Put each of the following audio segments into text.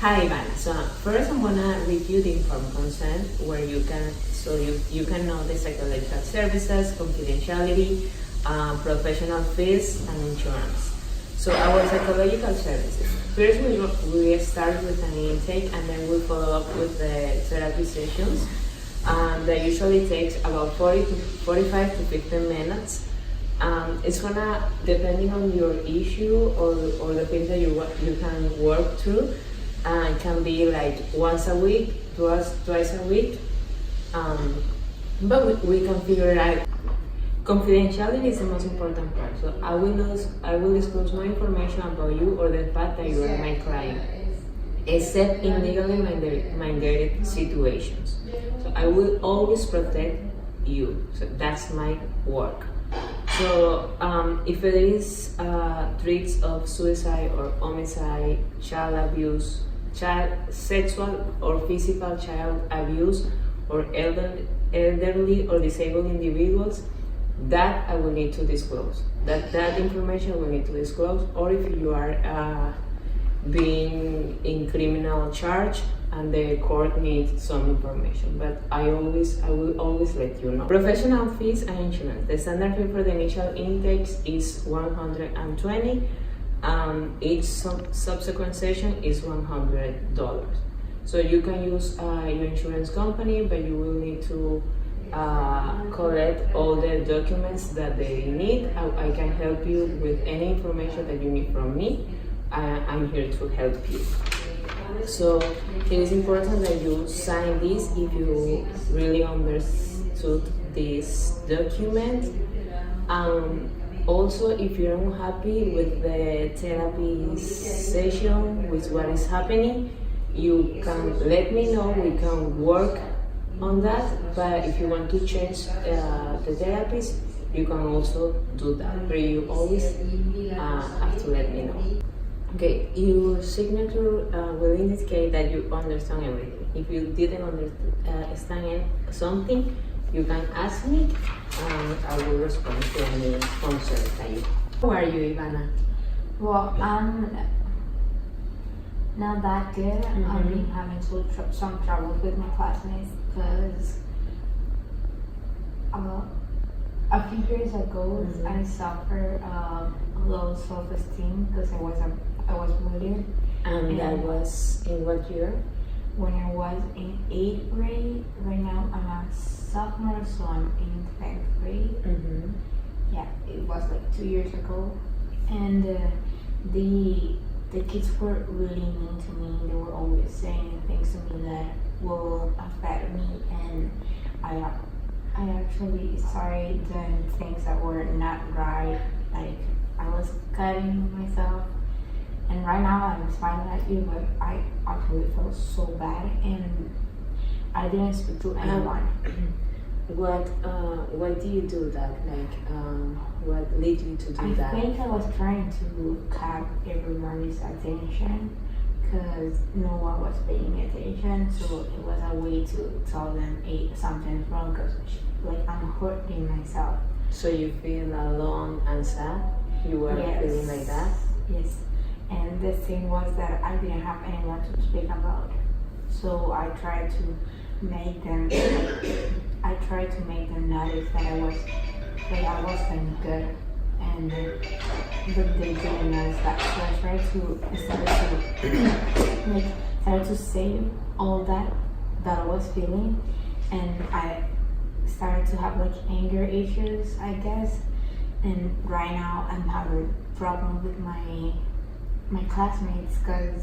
Hi Ivana. So first I'm gonna review the informed consent where you can know the psychological services, confidentiality, professional fees, and insurance. So our psychological services. First we start with an intake and then we follow up with the therapy sessions. That usually takes about 45 to 15 minutes. It's gonna, depending on your issue or the things that you can work through, it can be like once a week, twice a week, but we can figure it out. Confidentiality is the most important part. So I will disclose no information about you or the fact that you are my client, except in legally mandated situations. So I will always protect you. So that's my work. So if it is threats of suicide or homicide, child abuse, sexual or physical child abuse, or elderly or disabled individuals, that I will need to disclose. That information will need to disclose. Or if you are being in criminal charge and the court needs some information, but I will always let you know. Professional fees and insurance. The standard fee for the initial intakes is $120. Each subsequent session is $100. So you can use your insurance company, but you will need to collect all the documents that they need. I can help you with any information that you need from me. I'm here to help you. So it is important that you sign this if you really understood this document. Also, if you're unhappy with the therapy session, with what is happening, you can let me know. We can work on that. But if you want to change the therapist, you can also do that. But you always have to let me know. Okay, your signature will indicate that you understand everything. If you didn't understand something, you can ask me and I will respond to any concerns that you have. How are you, Ivana? Well, I'm not that good. Mm-hmm. I've been having some trouble with my classmates because a few years ago I suffered low self-esteem because I was bullied. And that was in what year? When I was in 8th grade. Right now I'm a sophomore, so I'm in 10th grade. Mm-hmm. Yeah, it was like 2 years ago. And the kids were really mean to me. They were always saying things to me that will affect me, and I actually started doing things that were not right. Like I was cutting myself. And right now I'm smiling at you, but I actually felt so bad, and I didn't speak to anyone. Why do you do that? Like, what led you to do that? I think I was trying to catch everybody's attention because no one was paying attention. So it was a way to tell them, hey, something's wrong, because like I'm hurting myself. So you feel alone and sad? You were feeling like that? Yes. And the thing was that I didn't have anyone to speak about. So I tried to make them notice that I wasn't good, and but they didn't notice that. So I started to save all that I was feeling, and I started to have like anger issues, I guess. And right now I'm having a problem with my classmates because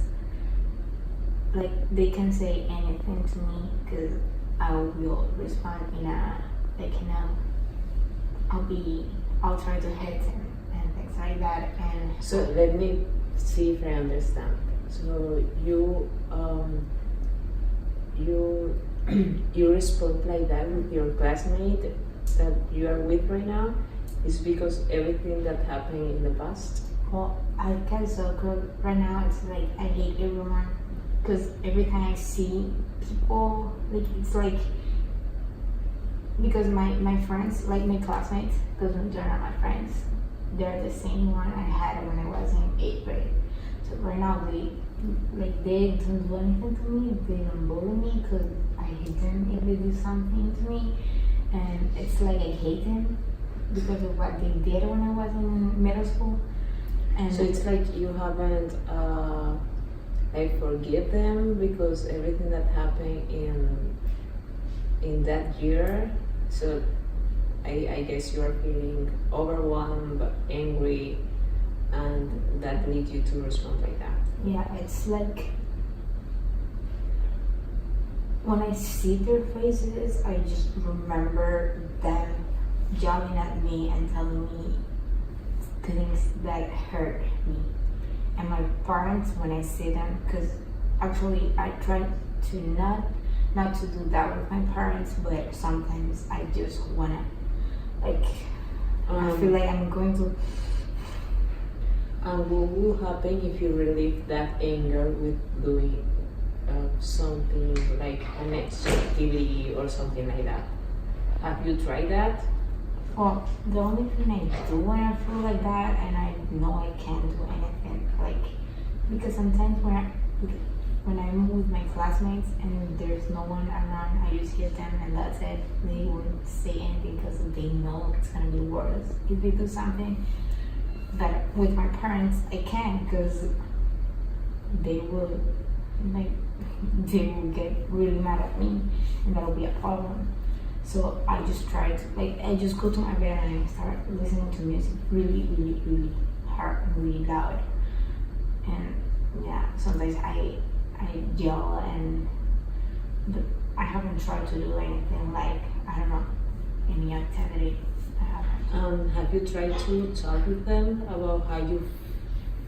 like they can say anything to me because I will respond in a like I'll try to hit them and things like that. And so let me see if I understand. So you respond like that with your classmate that you are with right now is because everything that happened in the past? Well, I guess so, because right now it's like I hate everyone because every time I see people, like it's like, because my friends, like my classmates, because they're not my friends, they're the same one I had when I was in 8th grade. So right now like they don't do anything to me, they don't bully me because I hate them if they do something to me, and it's like I hate them because of what they did when I was in middle school. And So it's like you haven't like forgive them because everything that happened in that year. So I guess you are feeling overwhelmed, angry, and that leads you to respond like that. yeah, it's like when I see their faces, I just remember them yelling at me and telling me things that hurt me. And my parents, when I see them, because actually I try to not to do that with my parents, but sometimes I just wanna, like, I feel like I'm going to. And what will happen if you relieve that anger with doing something like an extra activity or something like that? Have you tried that? Well, the only thing I do when I feel like that, and I know I can't do anything, like, because sometimes when I'm with my classmates and there's no one around, I just hear them and that's it. They won't say anything because they know it's gonna be worse if they do something. But with my parents, I can't because they will, like, they will get really mad at me, and that'll be a problem. So I just try to, like, I just go to my bed and I start listening to music really, really, really hard and really loud. And yeah, sometimes I yell, but I haven't tried to do anything like, I don't know, any activity. I haven't. Have you tried to talk with them about how you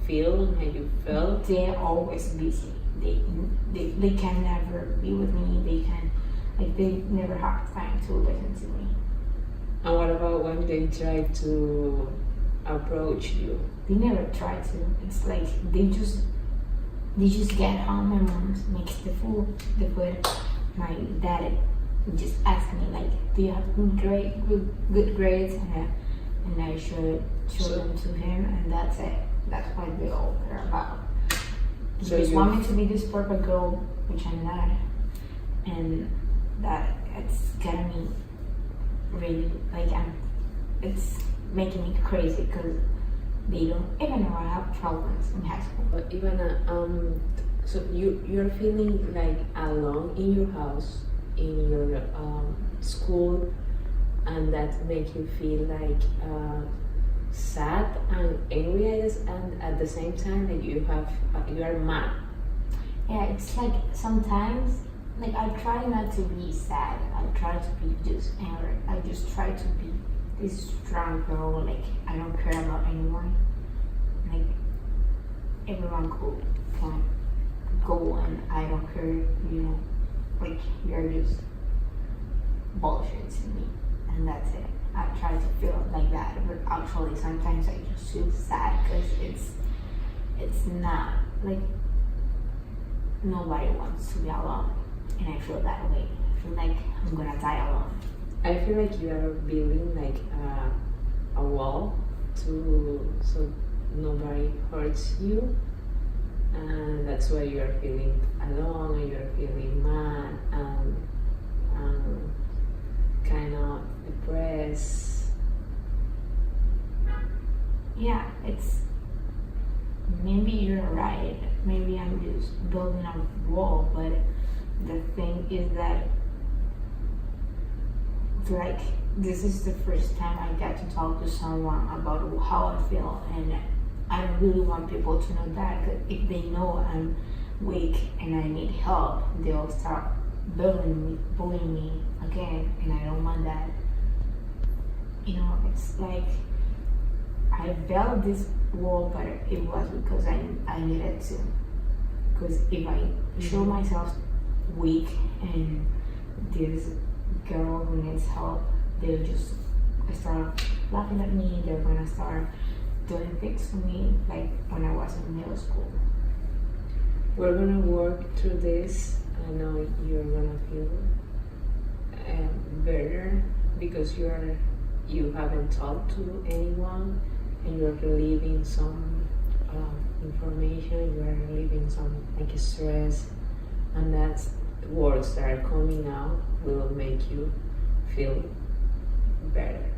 feel and how you felt? They're always busy. They can never be with me. They never have time to listen to me. And what about when they try to approach you? They never try to. It's like they just get home. My mom makes the food. My dad just asks me like, "Do you have good grades?" And I show them to him, and that's it. That's what they all care about. They So just you want me to be this perfect girl, which I'm not, and that it's getting me really like it's making me crazy because they don't even know I have problems in high school. But even so you're feeling like alone in your house, in your school, and that make you feel like sad and angry, I guess, and at the same time like you are mad. Yeah, it's like sometimes, like, I try not to be sad. I try to be just angry. I just try to be this strong girl. Like, I don't care about anyone. Like, everyone can go and I don't care, you know. Like, you're just bullshit to me. And that's it. I try to feel like that. But actually, sometimes I just feel sad because it's not, like, nobody wants to be alone. And I feel that way. I feel like I'm gonna die alone. I feel like you are building like a wall so nobody hurts you, and that's why you are feeling alone and you are feeling mad and kind of depressed. Yeah, it's maybe you're right. Maybe I'm just building a wall, but the thing is that, like, this is the first time I get to talk to someone about how I feel, and I really want people to know that. 'Cause if they know I'm weak and I need help, they'll start bullying me again, and I don't want that. You know, it's like I built this wall, but it was because I needed to. Because if I show myself weak and this girl who needs help, they'll just start laughing at me. They're gonna start doing things to me like when I was in middle school. We're gonna work through this. I know you're gonna feel better because you haven't talked to anyone and you're relieving some information, you are relieving some like stress, and that's words that are coming out will make you feel better.